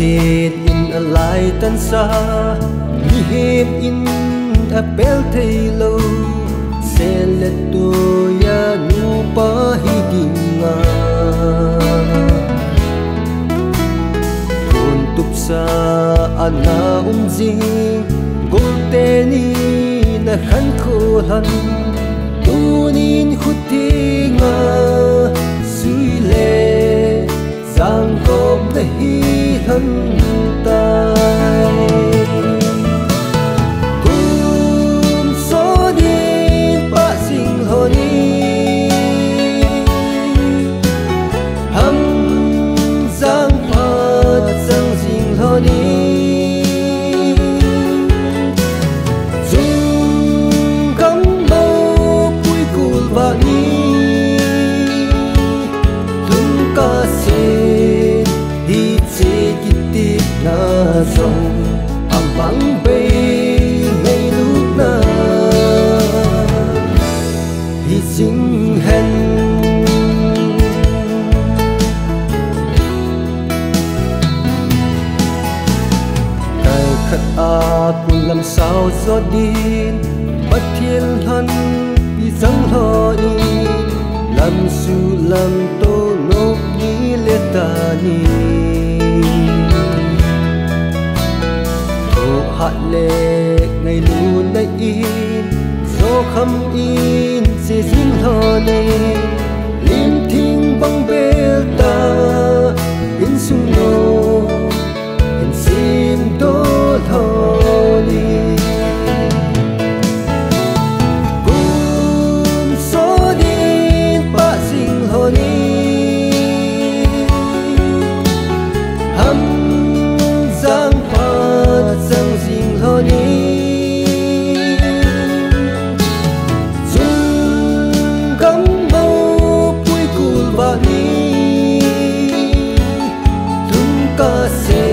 khet in a lai tan sa mi hem in a pel thei lo se le to ya nu pa hi dinga kun tup sa ana jing gol te ni na khan kho han tunin khutinga sui le sang kom na hi han tai kum so din pa sing ho ni ham sang pa sang sing ho ni sông âm vắng bay ngay lúc na hy sinh hẹn cài khát cùng làm sao gió đi bắt thiên hân vì dâng họ đi làm su làm tô nốt đi lê ta ni hạ lệ ngày lu nay in gió khăm in sẽ dính hò này liên thiên băng bê ta in sung nô in xin đô thò đi cùng số đi ba sinh hò ni hâm giang phát giang dinh hò ni dung cắm bao cuối cùng và ni thung ca se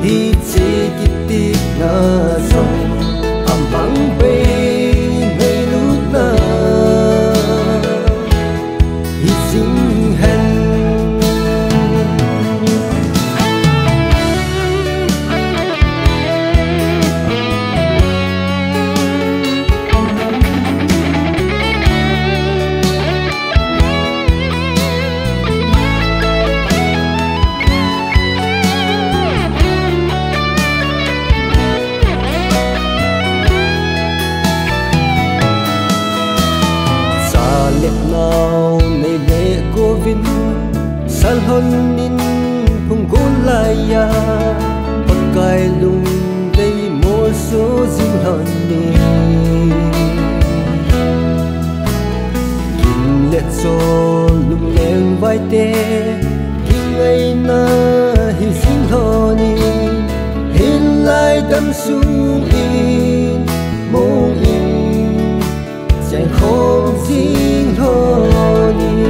hi che kitik na sông âm vắng bay ngay lúc na hy sinh hẹn nào này lệ cô vinh san hôn nín cùng cô lại ya bắt cài lùng đây một số dinh hòn đi kinh lệ cho lùng lên vai tê kinh ngày na hi dinh hòn đi hin lại đâm xuống in mong in chẳng không dinh hòn đi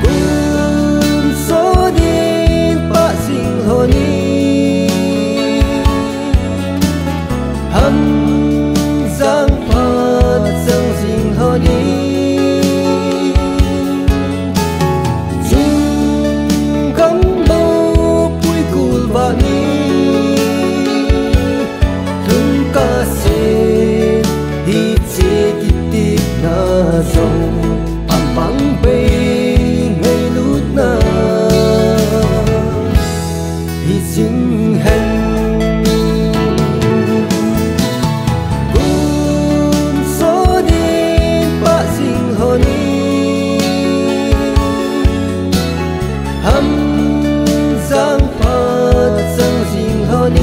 cùng số đi ba dinh hòn đi hâm giang phát giang dinh hòn đi dung cắm bao cuối cùng và ni thương ca se hi che kitik na sông âm vắng bay ngay lúc na hy sinh hẹn cùng số đi ba dinh hò ni hâm giang phát giang dinh hò ni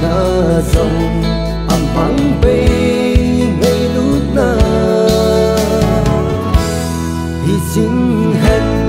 na sông âm vắng bay ngay lúc na hy sinh hẹn